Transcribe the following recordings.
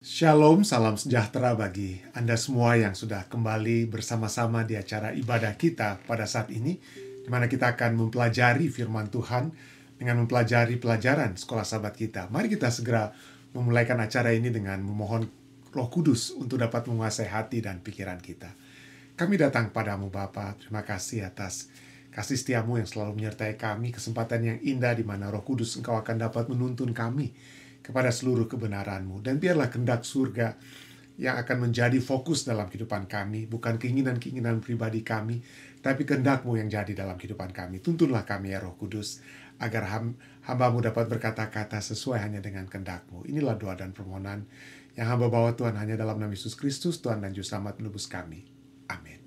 Shalom, salam sejahtera bagi Anda semua yang sudah kembali bersama-sama di acara ibadah kita pada saat ini, di mana kita akan mempelajari firman Tuhan dengan mempelajari pelajaran sekolah sahabat kita. Mari kita segera memulaikan acara ini dengan memohon Roh Kudus untuk dapat menguasai hati dan pikiran kita. Kami datang padamu Bapa, terima kasih atas kasih setiamu yang selalu menyertai kami, kesempatan yang indah di mana Roh Kudus Engkau akan dapat menuntun kami kepada seluruh kebenaran-Mu. Dan biarlah kehendak surga yang akan menjadi fokus dalam kehidupan kami, bukan keinginan-keinginan pribadi kami, tapi kehendak-Mu yang jadi dalam kehidupan kami. Tuntunlah kami ya Roh Kudus, agar hamba-Mu dapat berkata-kata sesuai hanya dengan kehendak-Mu. Inilah doa dan permohonan yang hamba bawa Tuhan hanya dalam nama Yesus Kristus, Tuhan dan Juru Selamat menebus kami. Amin.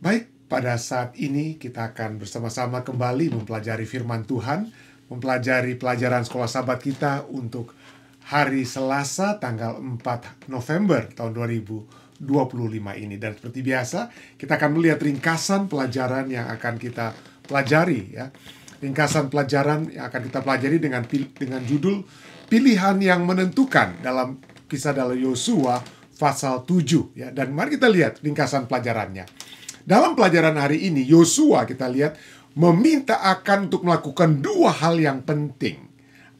Baik, pada saat ini kita akan bersama-sama kembali mempelajari firman Tuhan, mempelajari pelajaran sekolah sahabat kita untuk hari Selasa tanggal 4 November tahun 2025 ini. Dan seperti biasa, kita akan melihat ringkasan pelajaran yang akan kita pelajari ya. Ringkasan pelajaran yang akan kita pelajari dengan judul Pilihan yang Menentukan dalam kisah dalam Yosua pasal 7 ya. Dan mari kita lihat ringkasan pelajarannya. Dalam pelajaran hari ini Yosua kita lihat meminta Akan untuk melakukan dua hal yang penting.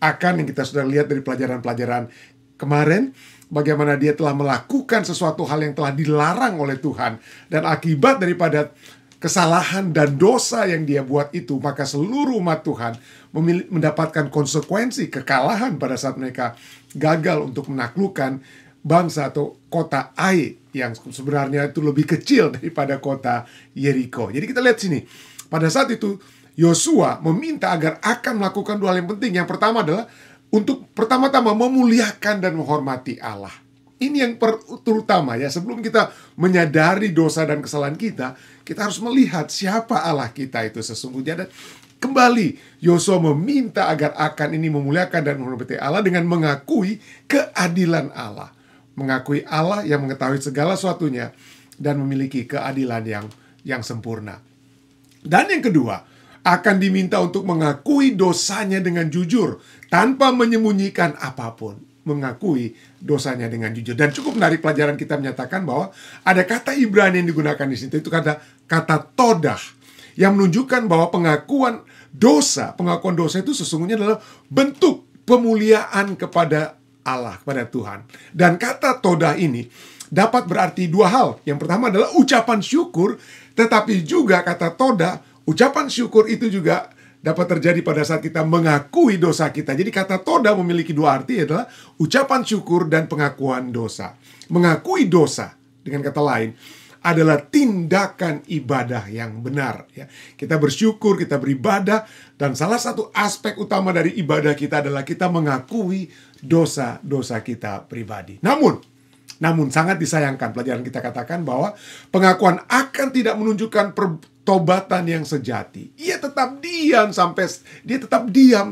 Akan yang kita sudah lihat dari pelajaran-pelajaran kemarin, bagaimana dia telah melakukan sesuatu hal yang telah dilarang oleh Tuhan. Dan akibat daripada kesalahan dan dosa yang dia buat itu, maka seluruh umat Tuhan mendapatkan konsekuensi kekalahan pada saat mereka gagal untuk menaklukkan bangsa atau kota Ai yang sebenarnya itu lebih kecil daripada kota Yeriko. Jadi kita lihat sini. Pada saat itu, Yosua meminta agar Akan melakukan dua hal yang penting. Yang pertama adalah untuk pertama-tama memuliakan dan menghormati Allah. Ini yang terutama ya. Sebelum kita menyadari dosa dan kesalahan kita, kita harus melihat siapa Allah kita itu sesungguhnya. Dan kembali, Yosua meminta agar Akan ini memuliakan dan menghormati Allah dengan mengakui keadilan Allah. Mengakui Allah yang mengetahui segala sesuatunya dan memiliki keadilan yang sempurna. Dan yang kedua, Akan diminta untuk mengakui dosanya dengan jujur, tanpa menyembunyikan apapun. Mengakui dosanya dengan jujur. Dan cukup menarik pelajaran kita menyatakan bahwa ada kata Ibrani yang digunakan di situ, itu kata todah, yang menunjukkan bahwa pengakuan dosa itu sesungguhnya adalah bentuk pemuliaan kepada Allah, kepada Tuhan. Dan kata todah ini dapat berarti dua hal. Yang pertama adalah ucapan syukur, tetapi juga kata todah, ucapan syukur itu juga dapat terjadi pada saat kita mengakui dosa kita. Jadi kata todah memiliki dua arti, adalah ucapan syukur dan pengakuan dosa. Mengakui dosa, dengan kata lain, adalah tindakan ibadah yang benar ya. Kita bersyukur, kita beribadah, dan salah satu aspek utama dari ibadah kita adalah kita mengakui dosa-dosa kita pribadi. Namun sangat disayangkan pelajaran kita katakan bahwa pengakuan Akan tidak menunjukkan pertobatan yang sejati. Dia tetap diam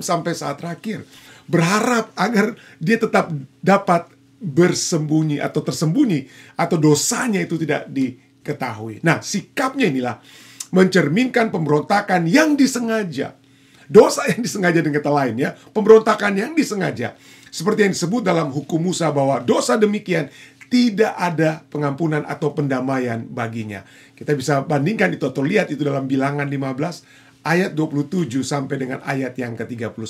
sampai saat terakhir, berharap agar dia tetap dapat bersembunyi atau tersembunyi, atau dosanya itu tidak diketahui. Nah, sikapnya inilah mencerminkan pemberontakan yang disengaja. Dosa yang disengaja dengan kata lain ya, pemberontakan yang disengaja. Seperti yang disebut dalam hukum Musa bahwa dosa demikian tidak ada pengampunan atau pendamaian baginya. Kita bisa bandingkan itu atau lihat itu dalam Bilangan 15 ayat 27 sampai dengan ayat yang ke-31.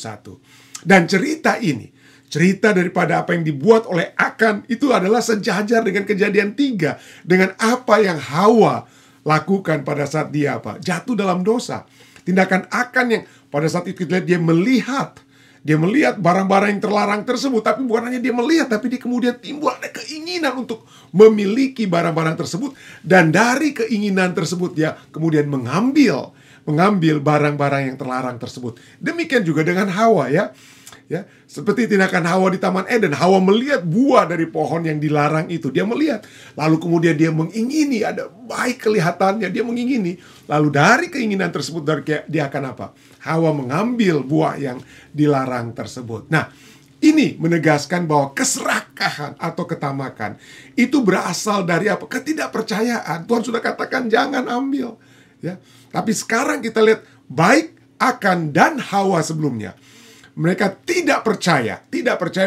Dan cerita ini, cerita daripada apa yang dibuat oleh Akan itu adalah sejajar dengan Kejadian 3, dengan apa yang Hawa lakukan pada saat dia jatuh dalam dosa. Tindakan Akan yang pada saat itu kita lihat dia melihat barang-barang yang terlarang tersebut, tapi bukan hanya dia melihat, tapi dia kemudian timbul ada keinginan untuk memiliki barang-barang tersebut, dan dari keinginan tersebut dia kemudian mengambil barang-barang yang terlarang tersebut. Demikian juga dengan Hawa ya. Seperti tindakan Hawa di Taman Eden. Hawa melihat buah dari pohon yang dilarang itu. Dia melihat. Lalu kemudian dia mengingini. Ada baik kelihatannya. Dia mengingini. Lalu dari keinginan tersebut dia akan apa? Hawa mengambil buah yang dilarang tersebut. Nah, ini menegaskan bahwa keserakahan atau ketamakan itu berasal dari apa? Ketidakpercayaan. Tuhan sudah katakan jangan ambil. Ya. Tapi sekarang kita lihat baik Akan dan Hawa sebelumnya Mereka tidak percaya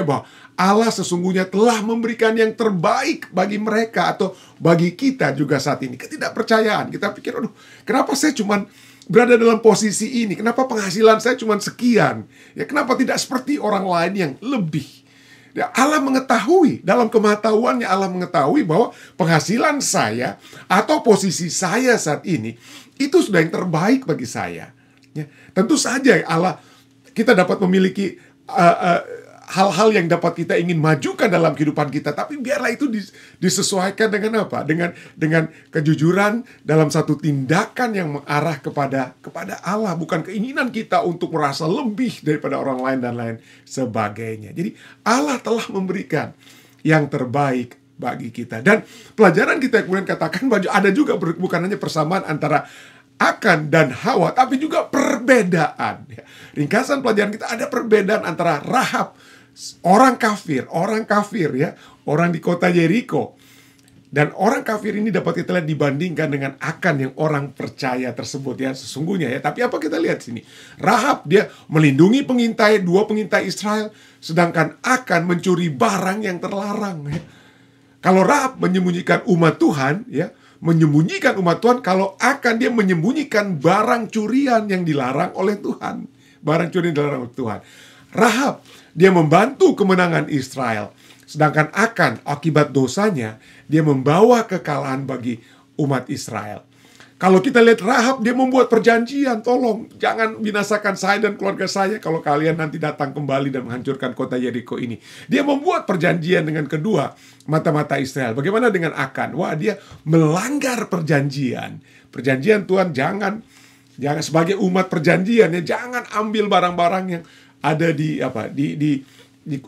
bahwa Allah sesungguhnya telah memberikan yang terbaik bagi mereka atau bagi kita juga saat ini. Ketidakpercayaan. Kita pikir, aduh, kenapa saya cuma berada dalam posisi ini? Kenapa penghasilan saya cuma sekian? Ya, kenapa tidak seperti orang lain yang lebih? Ya, Allah mengetahui, dalam kemahtahuannya Allah mengetahui bahwa penghasilan saya atau posisi saya saat ini itu sudah yang terbaik bagi saya. Ya, tentu saja Allah, kita dapat memiliki hal-hal yang dapat kita ingin majukan dalam kehidupan kita, tapi biarlah itu disesuaikan dengan apa? Dengan kejujuran dalam satu tindakan yang mengarah kepada Allah, bukan keinginan kita untuk merasa lebih daripada orang lain dan lain sebagainya. Jadi Allah telah memberikan yang terbaik bagi kita. Dan pelajaran kita kemudian katakan bahwa ada juga bukan hanya persamaan antara Akan dan Hawa, tapi juga perbedaan. Ringkasan pelajaran kita, ada perbedaan antara Rahab, orang kafir ya, orang di kota Yeriko. Dan orang kafir ini dapat kita lihat dibandingkan dengan Akan yang orang percaya tersebut ya, sesungguhnya ya. Tapi apa kita lihat sini? Rahab dia melindungi dua pengintai Israel, sedangkan Akan mencuri barang yang terlarang ya. Kalau Rahab menyembunyikan umat Tuhan ya, kalau Akan dia menyembunyikan barang curian yang dilarang oleh Tuhan. Barang curian yang dilarang oleh Tuhan. Rahab, dia membantu kemenangan Israel. Sedangkan Akan, akibat dosanya, dia membawa kekalahan bagi umat Israel. Kalau kita lihat Rahab, dia membuat perjanjian, tolong jangan binasakan saya dan keluarga saya kalau kalian nanti datang kembali dan menghancurkan kota Yeriko ini. Dia membuat perjanjian dengan kedua mata-mata Israel. Bagaimana dengan Akan? Wah, dia melanggar perjanjian. Perjanjian Tuhan, jangan sebagai umat perjanjian ya, jangan ambil barang-barang yang ada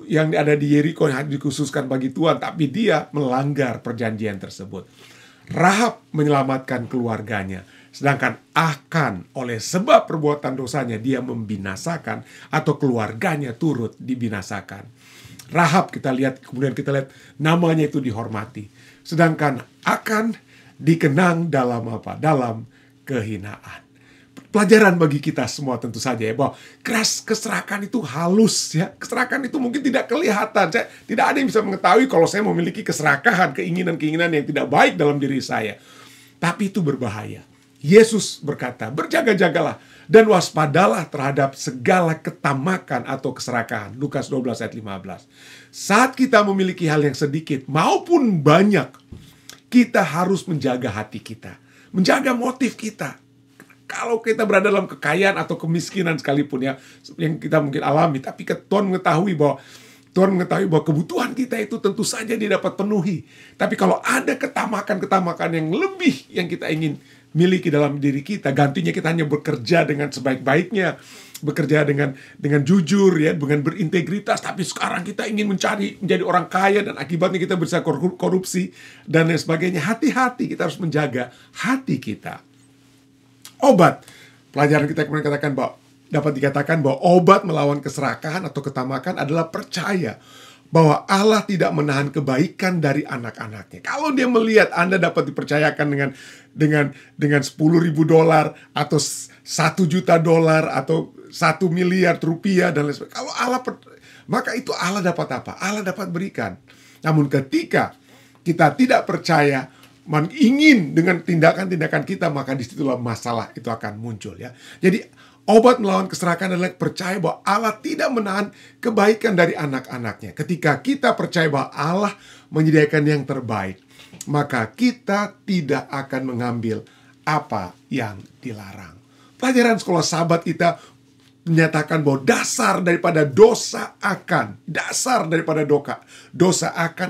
yang ada di Yeriko yang dikhususkan bagi Tuhan, tapi dia melanggar perjanjian tersebut. Rahab menyelamatkan keluarganya, sedangkan Akan oleh sebab perbuatan dosanya dia membinasakan atau keluarganya turut dibinasakan. Rahab kemudian kita lihat namanya itu dihormati, sedangkan Akan dikenang dalam apa? Dalam kehinaan. Pelajaran bagi kita semua tentu saja ya, bahwa keserakahan itu halus ya. Keserakahan itu mungkin tidak kelihatan. Tidak ada yang bisa mengetahui kalau saya memiliki keserakahan, keinginan-keinginan yang tidak baik dalam diri saya. Tapi itu berbahaya. Yesus berkata, berjaga-jagalah dan waspadalah terhadap segala ketamakan atau keserakahan. Lukas 12 ayat 15. Saat kita memiliki hal yang sedikit maupun banyak, kita harus menjaga hati kita, menjaga motif kita. Kalau kita berada dalam kekayaan atau kemiskinan sekalipun ya, yang kita mungkin alami, tapi Tuhan mengetahui bahwa kebutuhan kita itu tentu saja dia dapat penuhi. Tapi kalau ada ketamakan-ketamakan yang lebih yang kita ingin miliki dalam diri kita, gantinya kita hanya bekerja dengan sebaik-baiknya, bekerja dengan jujur ya, dengan berintegritas, tapi sekarang kita ingin menjadi orang kaya dan akibatnya kita bisa korupsi dan lain sebagainya. Hati-hati, kita harus menjaga hati kita. Obat, pelajaran kita kemudian dapat dikatakan bahwa obat melawan keserakahan atau ketamakan adalah percaya bahwa Allah tidak menahan kebaikan dari anak-anaknya. Kalau dia melihat Anda dapat dipercayakan dengan $10.000 atau $1.000.000 atau $1 miliar dan lain sebagainya. Kalau maka itu Allah dapat apa? Allah dapat berikan. Namun ketika kita tidak percaya, ingin dengan tindakan-tindakan kita, maka disitulah masalah itu akan muncul ya. Jadi obat melawan keserakahan adalah percaya bahwa Allah tidak menahan kebaikan dari anak-anaknya. Ketika kita percaya bahwa Allah menyediakan yang terbaik, maka kita tidak akan mengambil apa yang dilarang. Pelajaran sekolah sahabat kita menyatakan bahwa dasar daripada dosa akan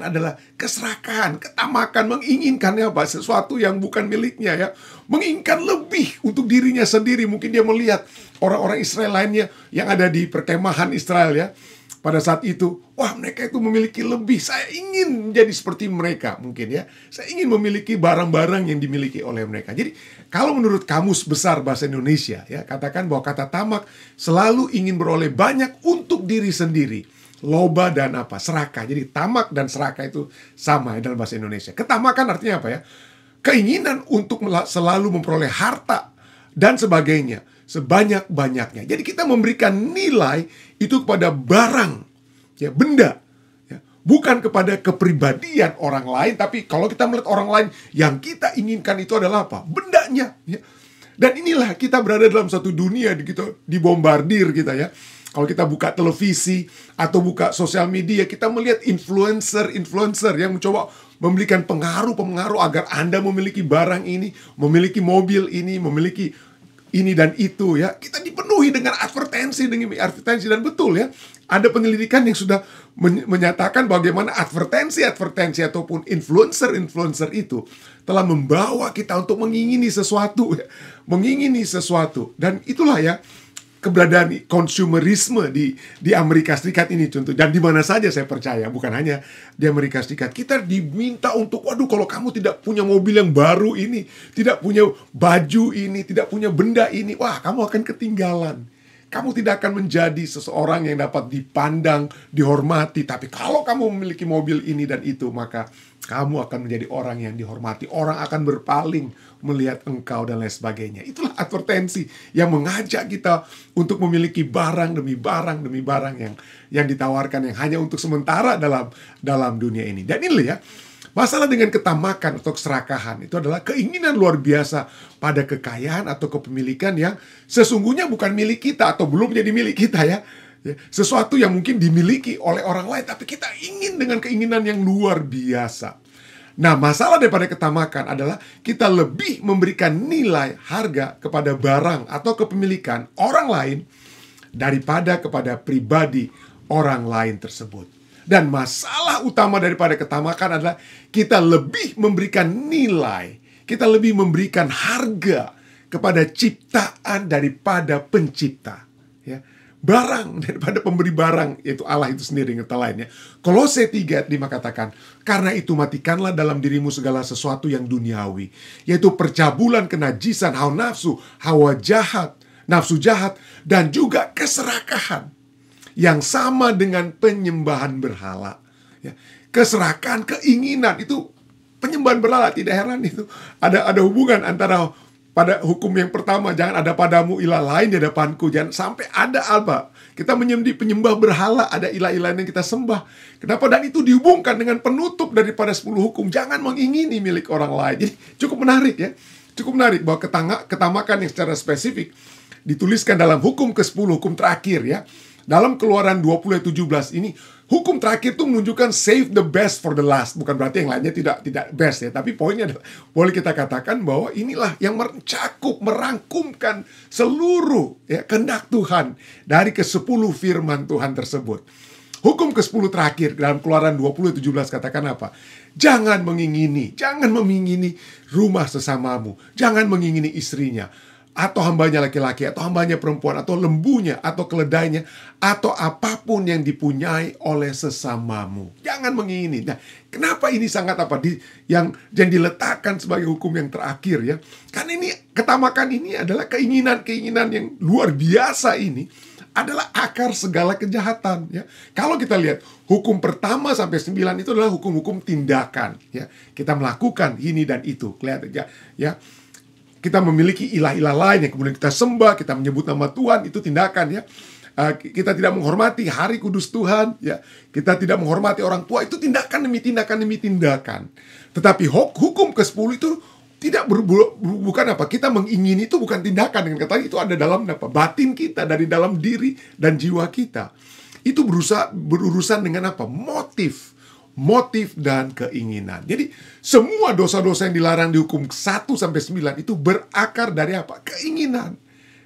adalah keserakahan, ketamakan, menginginkan sesuatu yang bukan miliknya ya, menginginkan lebih untuk dirinya sendiri. Mungkin dia melihat orang-orang Israel lainnya yang ada di perkemahan Israel ya, pada saat itu, wah mereka itu memiliki lebih, saya ingin menjadi seperti mereka mungkin ya, saya ingin memiliki barang-barang yang dimiliki oleh mereka. Jadi kalau menurut Kamus Besar Bahasa Indonesia ya, katakan bahwa kata tamak selalu ingin beroleh banyak untuk diri sendiri. Loba dan serakah. Jadi tamak dan serakah itu sama ya dalam bahasa Indonesia. Ketamakan artinya apa ya? Keinginan untuk selalu memperoleh harta dan sebagainya, sebanyak-banyaknya. Jadi kita memberikan nilai itu kepada barang, ya, benda, ya, bukan kepada kepribadian orang lain. Tapi kalau kita melihat orang lain, yang kita inginkan itu adalah apa? Bendanya, ya. Dan inilah kita berada dalam satu dunia gitu, dibombardir kita, ya. Kalau kita buka televisi atau buka sosial media, kita melihat influencer yang mencoba memberikan pengaruh agar Anda memiliki barang ini, memiliki mobil ini, memiliki ini dan itu, ya. Kita dipenuhi dengan advertensi, dan betul, ya. Ada penyelidikan yang sudah menyatakan bagaimana advertensi ataupun influencer itu telah membawa kita untuk mengingini sesuatu, ya. Mengingini sesuatu. Dan itulah, ya, keberadaan konsumerisme di Amerika Serikat ini contoh. Dan di mana saja saya percaya, bukan hanya di Amerika Serikat. Kita diminta untuk, waduh, kalau kamu tidak punya mobil yang baru ini, tidak punya baju ini, tidak punya benda ini, wah, kamu akan ketinggalan. Kamu tidak akan menjadi seseorang yang dapat dipandang, dihormati. Tapi kalau kamu memiliki mobil ini dan itu, maka kamu akan menjadi orang yang dihormati. Orang akan berpaling melihat engkau dan lain sebagainya. Itulah advertensi yang mengajak kita untuk memiliki barang demi barang yang ditawarkan, yang hanya untuk sementara dalam dunia ini. Dan inilah, ya, masalah dengan ketamakan atau keserakahan itu adalah keinginan luar biasa pada kekayaan atau kepemilikan yang sesungguhnya bukan milik kita atau belum menjadi milik kita, ya. Sesuatu yang mungkin dimiliki oleh orang lain, tapi kita ingin dengan keinginan yang luar biasa. Nah, masalah daripada ketamakan adalah kita lebih memberikan nilai harga kepada barang atau kepemilikan orang lain daripada kepada pribadi orang lain tersebut. Dan masalah utama daripada ketamakan adalah kita lebih memberikan nilai, kita lebih memberikan harga kepada ciptaan daripada pencipta, ya. Barang daripada pemberi barang, yaitu Allah itu sendiri, kata lainnya. Kolose 3:5 katakan, karena itu matikanlah dalam dirimu segala sesuatu yang duniawi, yaitu percabulan, kenajisan, hawa jahat, nafsu jahat, dan juga keserakahan, yang sama dengan penyembahan berhala, ya. Keserakahan, keinginan, itu penyembahan berhala. Tidak heran itu ada hubungan antara pada hukum yang pertama, jangan ada padamu ilah lain di hadapanku. Jangan sampai ada apa, kita penyembah berhala, ada ilah-ilah yang kita sembah. Kenapa? Dan itu dihubungkan dengan penutup daripada 10 hukum. Jangan mengingini milik orang lain. Jadi cukup menarik, ya. Cukup menarik bahwa ketamakan yang secara spesifik dituliskan dalam hukum ke-10, hukum terakhir, ya. Dalam Keluaran 20:17 ini, hukum terakhir itu menunjukkan save the best for the last. Bukan berarti yang lainnya tidak best, ya. Tapi poinnya adalah, boleh kita katakan bahwa inilah yang mencakup, merangkumkan seluruh, ya, kehendak Tuhan dari ke-10 firman Tuhan tersebut. Hukum ke-10 terakhir dalam Keluaran 20:17 katakan apa? Jangan memingini rumah sesamamu. Jangan mengingini istrinya, atau hambanya laki-laki, atau hambanya perempuan, atau lembunya, atau keledainya, atau apapun yang dipunyai oleh sesamamu. Jangan mengingini. Nah, kenapa ini sangat yang diletakkan sebagai hukum yang terakhir, ya? Karena ini, ketamakan ini adalah keinginan yang luar biasa ini adalah akar segala kejahatan, ya. Kalau kita lihat hukum pertama sampai 9 itu adalah hukum-hukum tindakan, ya. Kita melakukan ini dan itu, kelihatan, ya. Kita memiliki ilah-ilah lain yang kemudian kita sembah, kita menyebut nama Tuhan, itu tindakan, ya. Kita tidak menghormati hari kudus Tuhan, ya. Kita tidak menghormati orang tua, itu tindakan demi tindakan. Tetapi hukum ke-10 itu tidak bukan apa, kita mengingini itu bukan tindakan, dengan kata itu ada dalam apa, batin kita, dari dalam diri dan jiwa kita. Itu berurusan dengan apa? Motif dan keinginan. Jadi semua dosa-dosa yang dilarang di hukum 1 sampai 9 itu berakar dari apa? Keinginan,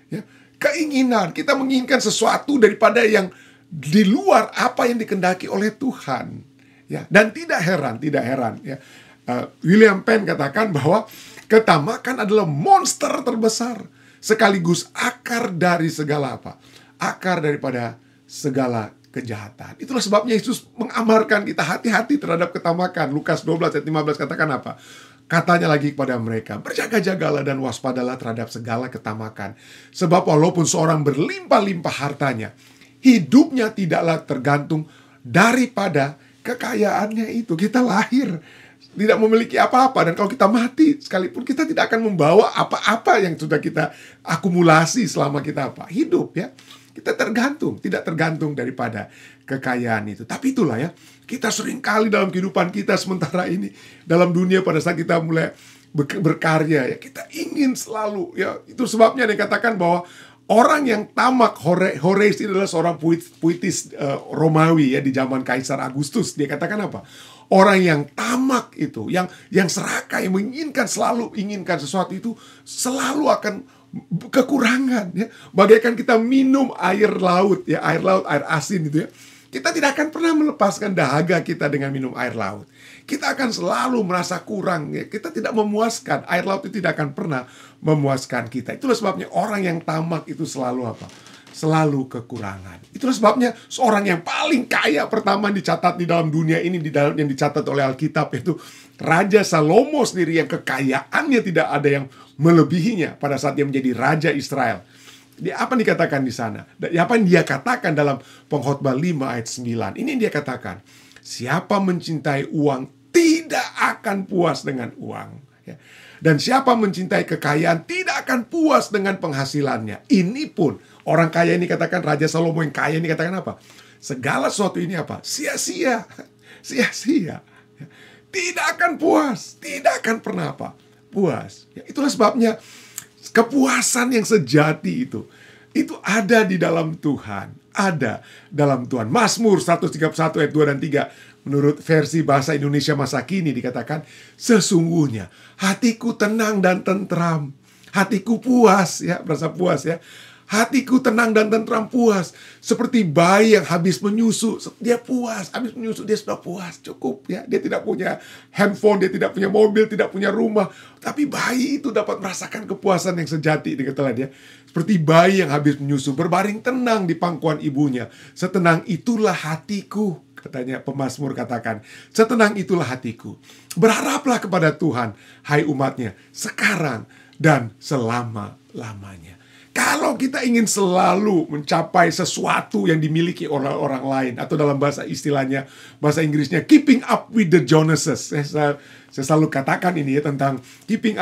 ya. Keinginan, kita menginginkan sesuatu daripada yang di luar apa yang dikehendaki oleh Tuhan, ya. Dan tidak heran, ya. William Penn katakan bahwa ketamakan adalah monster terbesar, sekaligus akar dari segala apa? Akar daripada segala kejahatan. Itulah sebabnya Yesus mengamarkan kita hati-hati terhadap ketamakan. Lukas 12:15 katakan apa? Katanya lagi kepada mereka, berjaga-jagalah dan waspadalah terhadap segala ketamakan. Sebab walaupun seorang berlimpah-limpah hartanya, hidupnya tidaklah tergantung daripada kekayaannya itu. Kita lahir tidak memiliki apa-apa. Dan kalau kita mati sekalipun, kita tidak akan membawa apa-apa yang sudah kita akumulasi selama kita hidup ya. Kita tidak tergantung daripada kekayaan itu. Tapi itulah ya, kita sering kali dalam kehidupan kita sementara ini, dalam dunia pada saat kita mulai berkarya ya, kita ingin selalu ya. Itu sebabnya dikatakan bahwa orang yang tamak, Horace adalah seorang puitis Romawi ya di zaman Kaisar Agustus. Dia katakan apa? Orang yang tamak itu, yang serakah, yang selalu inginkan sesuatu itu, selalu akan kekurangan ya. Bagaikan kita minum air laut ya, air asin itu ya. Kita tidak akan pernah melepaskan dahaga kita dengan minum air laut. Kita akan selalu merasa kurang ya. Kita tidak memuaskan. Air laut itu tidak akan pernah memuaskan kita. Itulah sebabnya orang yang tamak itu selalu selalu kekurangan. Itulah sebabnya seorang yang paling kaya pertama dicatat di dalam dunia ini, yang dicatat oleh Alkitab, itu Raja Salomo sendiri, yang kekayaannya tidak ada yang melebihinya pada saat dia menjadi Raja Israel. Apa yang dikatakan di sana? Apa yang dia katakan dalam Pengkhotbah 5 ayat 9? Ini yang dia katakan, siapa mencintai uang tidak akan puas dengan uang ya. Dan siapa mencintai kekayaan tidak akan puas dengan penghasilannya. Ini pun orang kaya ini katakan, Raja Salomo yang kaya ini katakan apa? Segala sesuatu ini apa? Sia-sia. Sia-sia. Tidak akan puas. Tidak akan pernah puas. Ya, itulah sebabnya kepuasan yang sejati itu ada di dalam Tuhan. Ada dalam Tuhan. Mazmur 131 ayat 2 dan 3. Menurut versi bahasa Indonesia masa kini dikatakan, sesungguhnya hatiku tenang dan tentram. Hatiku puas ya, merasa puas ya. Hatiku tenang dan tentram, puas. Seperti bayi yang habis menyusu. Dia puas, habis menyusu dia sudah puas, cukup ya. Dia tidak punya handphone, dia tidak punya mobil, tidak punya rumah. Tapi bayi itu dapat merasakan kepuasan yang sejati, dikatakan dia. Seperti bayi yang habis menyusu, berbaring tenang di pangkuan ibunya. Setenang itulah hatiku, katanya pemazmur katakan. Setenang itulah hatiku. Berharaplah kepada Tuhan, hai umatnya, sekarang dan selama-lamanya. Kalau kita ingin selalu mencapai sesuatu yang dimiliki oleh orang lain, atau dalam bahasa istilahnya, bahasa Inggrisnya, keeping up with the Jonases. Saya selalu katakan ini ya, tentang keeping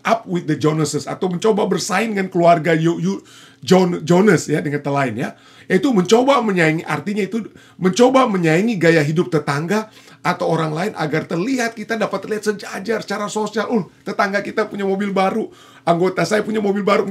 up with the Jonases, atau mencoba bersaing dengan keluarga Jonas ya, dengan kata lain ya. Itu mencoba menyaingi, artinya itu mencoba menyaingi gaya hidup tetangga atau orang lain agar kita dapat terlihat sejajar secara sosial. Tetangga kita punya mobil baru, anggota saya punya mobil baru,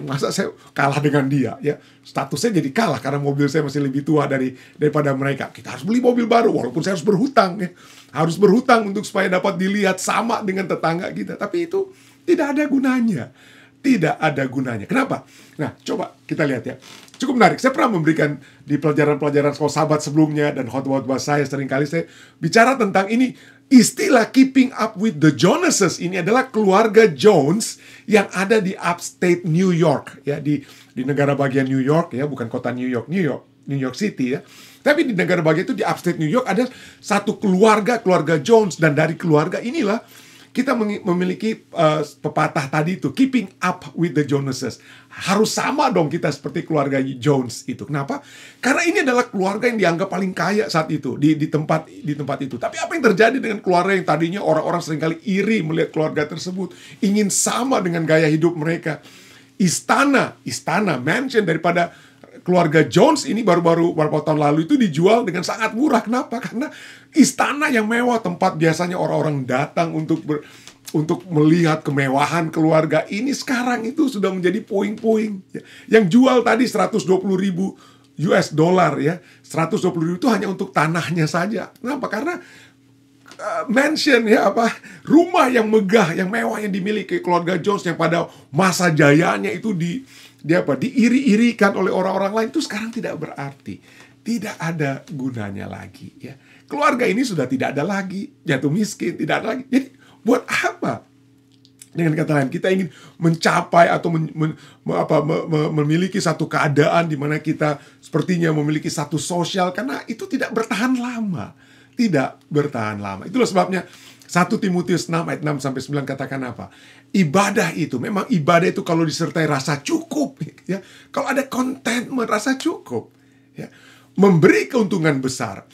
masa saya kalah dengan dia ya. Statusnya jadi kalah karena mobil saya masih lebih tua daripada mereka. Kita harus beli mobil baru walaupun saya harus berhutang ya. Harus berhutang untuk supaya dapat dilihat sama dengan tetangga kita. Tapi itu tidak ada gunanya. Tidak ada gunanya. Kenapa? Nah, coba kita lihat ya. Cukup menarik. Saya pernah memberikan di pelajaran-pelajaran sekolah sahabat sebelumnya, dan khotbah saya seringkali saya bicara tentang ini. Istilah keeping up with the Jonases ini adalah keluarga Jones yang ada di upstate New York ya, di negara bagian New York ya, bukan kota New York City ya. Tapi di negara bagian itu, di upstate New York, ada satu keluarga Jones, dan dari keluarga inilah kita memiliki pepatah tadi itu, keeping up with the Jonases. Harus sama dong kita seperti keluarga Jones itu. Kenapa? Karena ini adalah keluarga yang dianggap paling kaya saat itu di tempat itu. Tapi apa yang terjadi dengan keluarga yang tadinya orang-orang seringkali iri melihat keluarga tersebut, ingin sama dengan gaya hidup mereka. Istana, mansion daripada keluarga Jones ini baru beberapa tahun lalu itu dijual dengan sangat murah. Kenapa? Karena istana yang mewah, tempat biasanya orang-orang datang untuk melihat kemewahan keluarga ini, sekarang itu sudah menjadi puing-puing. Yang jual tadi 120.000 US dollar ya, 120.000 itu hanya untuk tanahnya saja. Kenapa? Karena mansion ya, rumah yang megah, yang mewah yang dimiliki keluarga Jones yang pada masa jayanya itu diiri-irikan oleh orang-orang lain, itu sekarang tidak berarti, tidak ada gunanya lagi ya. Keluarga ini sudah tidak ada lagi, jatuh miskin, tidak ada lagi. Jadi buat apa? Dengan kata lain, kita ingin mencapai atau memiliki satu keadaan di mana kita sepertinya memiliki satu sosial, karena itu tidak bertahan lama. Tidak bertahan lama. Itulah sebabnya 1 Timotius 6 ayat 6 sampai 9 katakan apa? Ibadah itu, memang ibadah itu kalau disertai rasa cukup ya. Kalau ada contentment, rasa cukup ya, memberi keuntungan besar.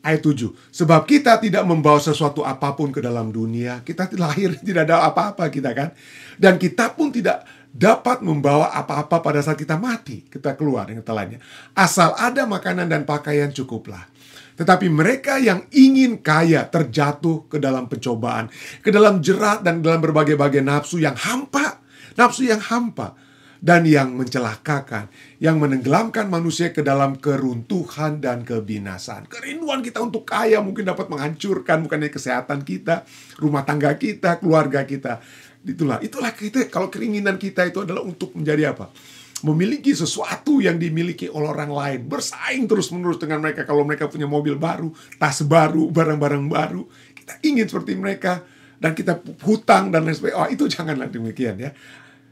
Ayat 7. Sebab kita tidak membawa sesuatu apapun ke dalam dunia. Kita lahir tidak ada apa-apa kita kan. Dan kita pun tidak dapat membawa apa-apa pada saat kita mati. Kita keluar dengan kata lainnya. Asal ada makanan dan pakaian cukuplah. Tetapi mereka yang ingin kaya terjatuh ke dalam pencobaan, ke dalam jerat dan dalam berbagai-bagai nafsu yang hampa. Nafsu yang hampa. Dan yang mencelakakan, yang menenggelamkan manusia ke dalam keruntuhan dan kebinasaan. Kerinduan kita untuk kaya mungkin dapat menghancurkan bukan hanya kesehatan kita, rumah tangga kita, keluarga kita. Itulah kita, kalau keinginan kita itu adalah untuk menjadi apa? Memiliki sesuatu yang dimiliki oleh orang lain. Bersaing terus-menerus dengan mereka. Kalau mereka punya mobil baru, tas baru, barang-barang baru, kita ingin seperti mereka. Dan kita hutang dan lain sebagainya. Oh, itu janganlah demikian ya.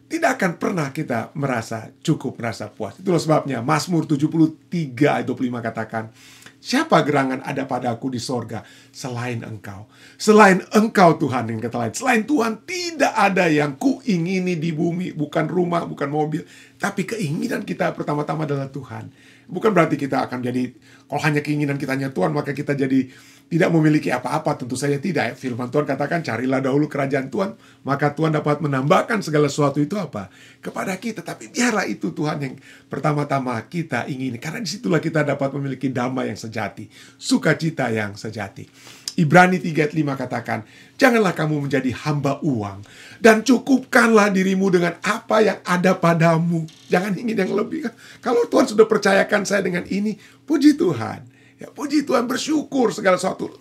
Tidak akan pernah kita merasa cukup, merasa puas. Itulah sebabnya Mazmur 73 ayat 25 katakan, siapa gerangan ada padaku di sorga selain Engkau? Selain Engkau Tuhan, yang kata lain. Selain Tuhan tidak ada yang kuingini di bumi. Bukan rumah, bukan mobil. Tapi keinginan kita pertama-tama adalah Tuhan. Bukan berarti kita akan jadi, kalau hanya keinginan kita hanya Tuhan, maka kita jadi tidak memiliki apa-apa. Tentu saja tidak. Firman Tuhan katakan, carilah dahulu kerajaan Tuhan, maka Tuhan dapat menambahkan segala sesuatu itu apa? Kepada kita. Tapi biarlah itu Tuhan yang pertama-tama kita ingini. Karena disitulah kita dapat memiliki damai yang sejati. Sukacita yang sejati. Ibrani 3:5 katakan, janganlah kamu menjadi hamba uang, dan cukupkanlah dirimu dengan apa yang ada padamu. Jangan ingin yang lebih. Kalau Tuhan sudah percayakan saya dengan ini, puji Tuhan. Ya, puji Tuhan, bersyukur segala sesuatu.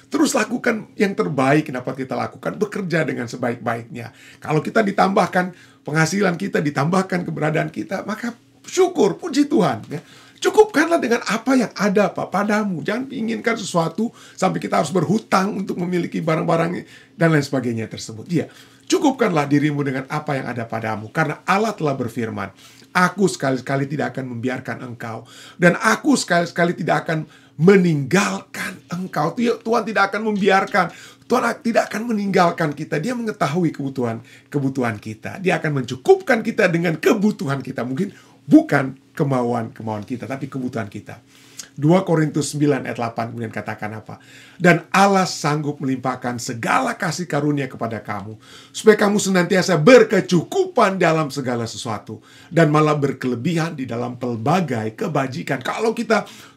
Terus lakukan yang terbaik yang dapat kita lakukan. Bekerja dengan sebaik-baiknya. Kalau kita ditambahkan penghasilan kita, ditambahkan keberadaan kita, maka syukur, puji Tuhan. Ya. Cukupkanlah dengan apa yang ada padamu. Jangan inginkan sesuatu sampai kita harus berhutang untuk memiliki barang-barang dan lain sebagainya tersebut. Iya, cukupkanlah dirimu dengan apa yang ada padamu. Karena Allah telah berfirman, aku sekali-sekali tidak akan membiarkan engkau. Dan aku sekali-sekali tidak akan meninggalkan engkau. Tuhan tidak akan membiarkan. Tuhan tidak akan meninggalkan kita. Dia mengetahui kebutuhan kita. Dia akan mencukupkan kita dengan kebutuhan kita. Mungkin bukan kemauan kita, tapi kebutuhan kita. 2 Korintus 9 ayat 8 kemudian katakan apa? Dan Allah sanggup melimpahkan segala kasih karunia kepada kamu, supaya kamu senantiasa berkecukupan dalam segala sesuatu, dan malah berkelebihan di dalam pelbagai kebajikan. Kalau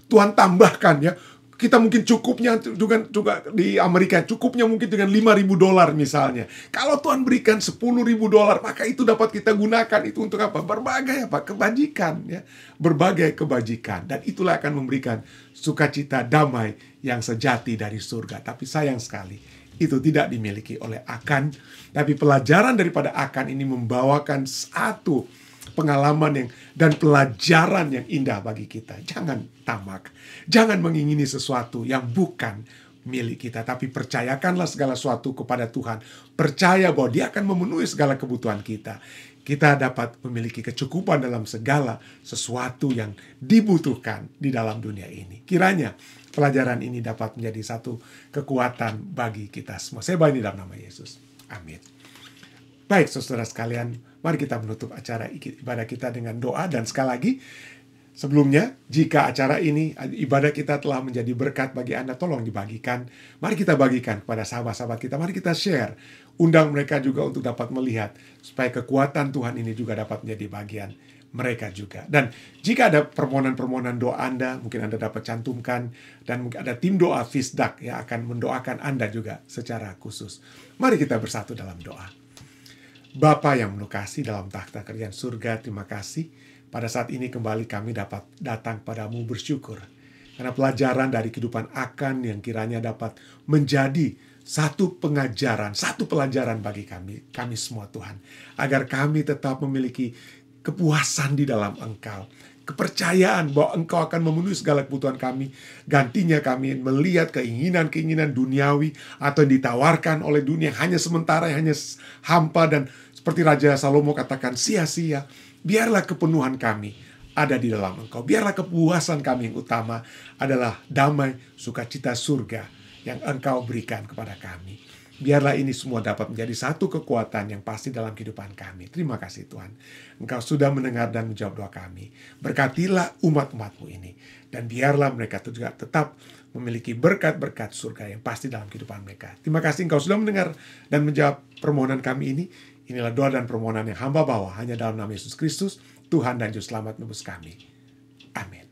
Tuhan tambahkan ya, kita mungkin cukupnya juga di Amerika, cukupnya mungkin dengan $5.000 misalnya. Kalau Tuhan berikan $10.000, maka itu dapat kita gunakan itu untuk apa? Berbagai kebajikan ya. Berbagai kebajikan. Dan itulah akan memberikan sukacita damai yang sejati dari surga. Tapi sayang sekali, itu tidak dimiliki oleh Akan. Tapi pelajaran daripada Akan ini membawakan satu pengalaman dan pelajaran yang indah bagi kita. Jangan tamak. Jangan mengingini sesuatu yang bukan milik kita. Tapi percayakanlah segala sesuatu kepada Tuhan. Percaya bahwa Dia akan memenuhi segala kebutuhan kita. Kita dapat memiliki kecukupan dalam segala sesuatu yang dibutuhkan di dalam dunia ini. Kiranya pelajaran ini dapat menjadi satu kekuatan bagi kita semua. Saya bawa ini dalam nama Yesus. Amin. Baik, saudara sekalian, mari kita menutup acara ibadah kita dengan doa. Dan sekali lagi, sebelumnya, jika acara ini, ibadah kita telah menjadi berkat bagi Anda, tolong dibagikan. Mari kita bagikan kepada sahabat-sahabat kita. Mari kita share. Undang mereka juga untuk dapat melihat. Supaya kekuatan Tuhan ini juga dapat menjadi bagian mereka juga. Dan jika ada permohonan-permohonan doa Anda, mungkin Anda dapat cantumkan. Dan mungkin ada tim doa Fisdak yang akan mendoakan Anda juga secara khusus. Mari kita bersatu dalam doa. Bapa yang menukasi dalam takhta kerajaan surga, terima kasih. Pada saat ini kembali kami dapat datang padamu bersyukur. Karena pelajaran dari kehidupan Akan yang kiranya dapat menjadi satu pengajaran, satu pelajaran bagi kami semua Tuhan. Agar kami tetap memiliki kepuasan di dalam Engkau. Kepercayaan bahwa Engkau akan memenuhi segala kebutuhan kami. Gantinya kami melihat keinginan-keinginan duniawi atau yang ditawarkan oleh dunia yang hanya sementara, yang hanya hampa dan seperti Raja Salomo katakan sia-sia. Biarlah kepenuhan kami ada di dalam Engkau. Biarlah kepuasan kami yang utama adalah damai, sukacita surga yang Engkau berikan kepada kami. Biarlah ini semua dapat menjadi satu kekuatan yang pasti dalam kehidupan kami. Terima kasih Tuhan. Engkau sudah mendengar dan menjawab doa kami. Berkatilah umat-umat-Mu ini. Dan biarlah mereka juga tetap memiliki berkat-berkat surga yang pasti dalam kehidupan mereka. Terima kasih Engkau sudah mendengar dan menjawab permohonan kami ini. Inilah doa dan permohonan yang hamba bawa hanya dalam nama Yesus Kristus, Tuhan dan Juru Selamat nebus kami. Amin.